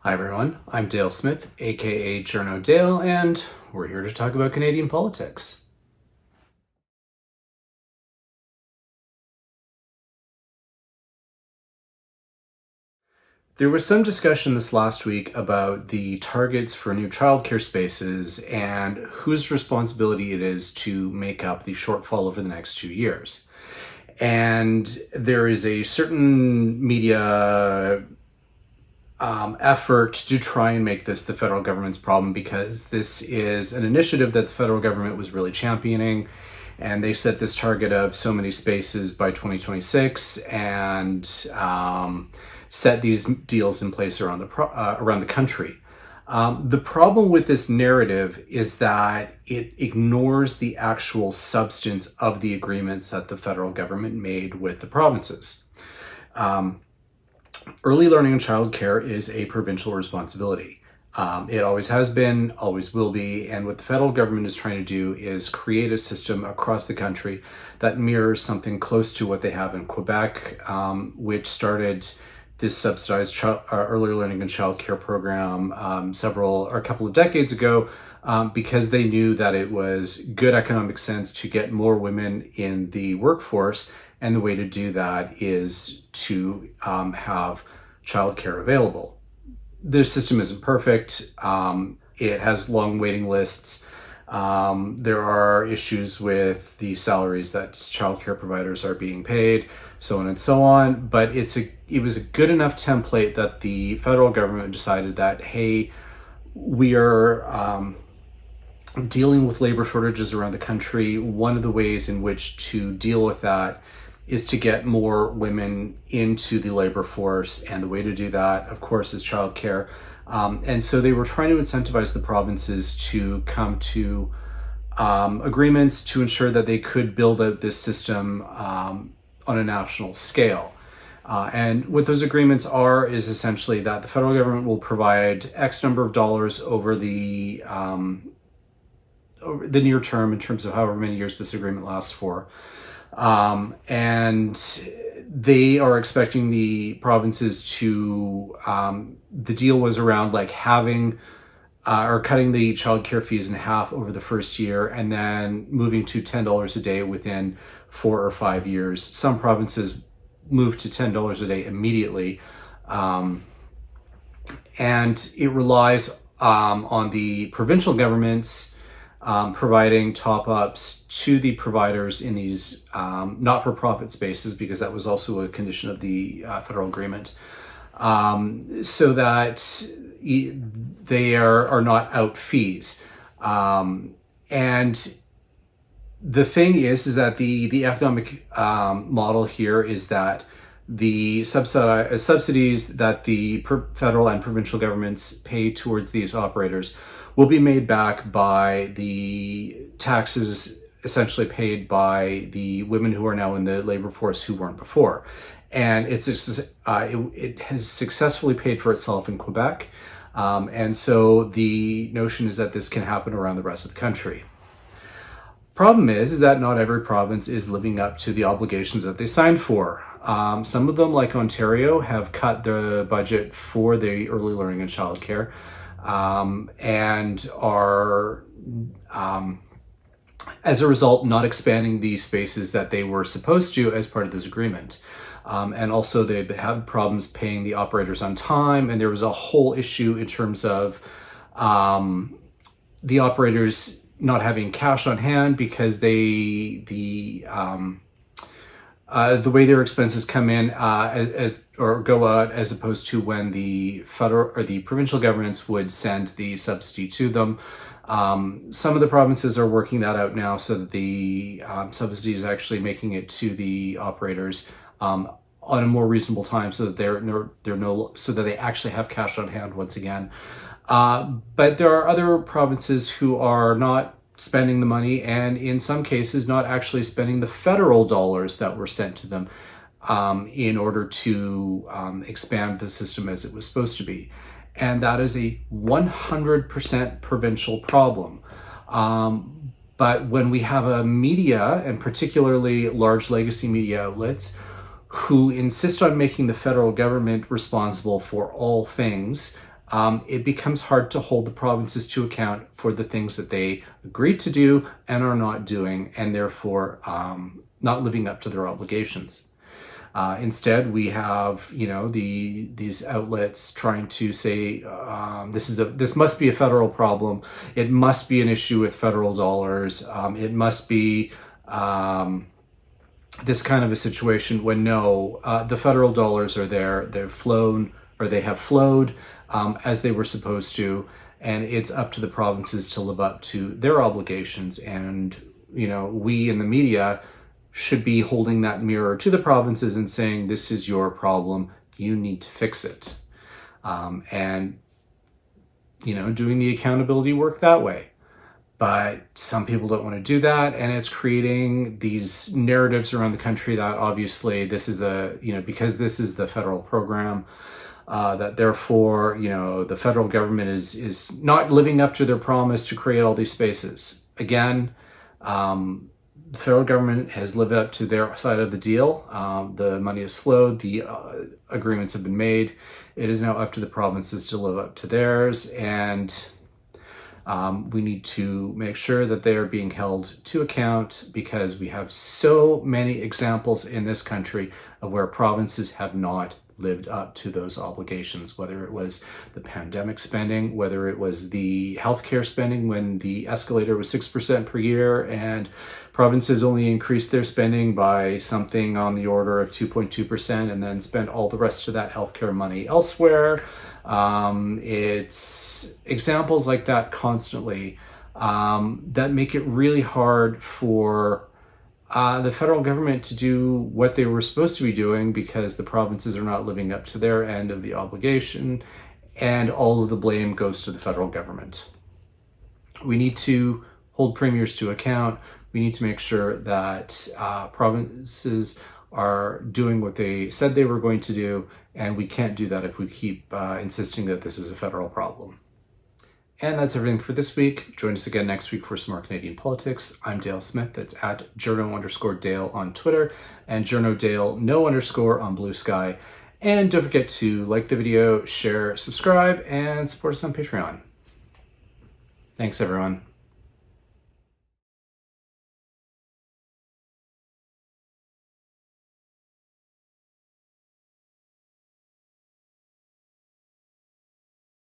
Hi everyone, I'm Dale Smith, aka Journo Dale, and we're here to talk about Canadian politics. There was some discussion this last week about the targets for new childcare spaces and whose responsibility it is to make up the shortfall over the next 2 years. And there is a certain media effort to try and make this the federal government's problem because this is an initiative that the federal government was really championing, and they set this target of so many spaces by 2026 and set these deals in place around the country. The problem with this narrative is that it ignores the actual substance of the agreements that the federal government made with the provinces. Early learning and childcare is a provincial responsibility. It always has been, always will be, and what the federal government is trying to do is create a system across the country that mirrors something close to what they have in Quebec, which started this subsidized early learning and childcare program a couple of decades ago, because they knew that it was good economic sense to get more women in the workforce, and the way to do that is to have childcare available. The system isn't perfect. It has long waiting lists. There are issues with the salaries that childcare providers are being paid, so on and so on. But it was a good enough template that the federal government decided that, hey, we are dealing with labor shortages around the country. One of the ways in which to deal with that is to get more women into the labor force, and the way to do that, of course, is childcare. And so they were trying to incentivize the provinces to come to agreements to ensure that they could build out this system on a national scale. And what those agreements is essentially that the federal government will provide X number of dollars over the near term, in terms of however many years this agreement lasts for. And they are expecting the provinces to, the deal was around like having or cutting the childcare fees in half over the first year, and then moving to $10 a day within 4 or 5 years. Some provinces moved to $10 a day immediately. And it relies on the provincial governments providing top-ups to the providers in these not-for-profit spaces, because that was also a condition of the federal agreement, so that they are not out fees. And the thing is that the economic model here is that the subsidies that the federal and provincial governments pay towards these operators will be made back by the taxes essentially paid by the women who are now in the labor force who weren't before. And it has successfully paid for itself in Quebec. And so the notion is that this can happen around the rest of the country. Problem is that not every province is living up to the obligations that they signed for. Some of them, like Ontario, have cut the budget for the early learning and childcare, and are, as a result, not expanding the spaces that they were supposed to as part of this agreement. And also they had problems paying the operators on time, and there was a whole issue in terms of the operators not having cash on hand, because the way their expenses come in or go out, as opposed to when the federal or the provincial governments would send the subsidy to them. Some of the provinces are working that out now, so that the subsidy is actually making it to the operators on a more reasonable time, so that so that they actually have cash on hand once again. But there are other provinces who are not spending the money, and in some cases not actually spending the federal dollars that were sent to them in order to expand the system as it was supposed to be. And that is a 100% provincial problem. But when we have a media, and particularly large legacy media outlets, who insist on making the federal government responsible for all things, it becomes hard to hold the provinces to account for the things that they agreed to do and are not doing, and therefore not living up to their obligations. Instead, we have, these outlets trying to say this must be a federal problem. It must be an issue with federal dollars. It must be this kind of a situation when no, the federal dollars are there. They've flown, or they have flowed as they were supposed to, and it's up to the provinces to live up to their obligations. And we in the media should be holding that mirror to the provinces and saying, this is your problem, you need to fix it. And doing the accountability work that way. But some people don't want to do that, and it's creating these narratives around the country that obviously this is because this is the federal program, that therefore, the federal government is not living up to their promise to create all these spaces. Again, the federal government has lived up to their side of the deal. The money has flowed. The agreements have been made. It is now up to the provinces to live up to theirs. And we need to make sure that they are being held to account, because we have so many examples in this country of where provinces have not lived up to those obligations, whether it was the pandemic spending, whether it was the healthcare spending when the escalator was 6% per year and provinces only increased their spending by something on the order of 2.2% and then spent all the rest of that healthcare money elsewhere. It's examples like that constantly that make it really hard for the federal government to do what they were supposed to be doing, because the provinces are not living up to their end of the obligation, and all of the blame goes to the federal government. We need to hold premiers to account. We need to make sure that provinces are doing what they said they were going to do, and we can't do that if we keep insisting that this is a federal problem. And that's everything for this week. Join us again next week for some more Canadian politics. I'm Dale Smith. That's at journo_Dale on Twitter, and journodale _, on Bluesky. And don't forget to like the video, share, subscribe, and support us on Patreon. Thanks, everyone.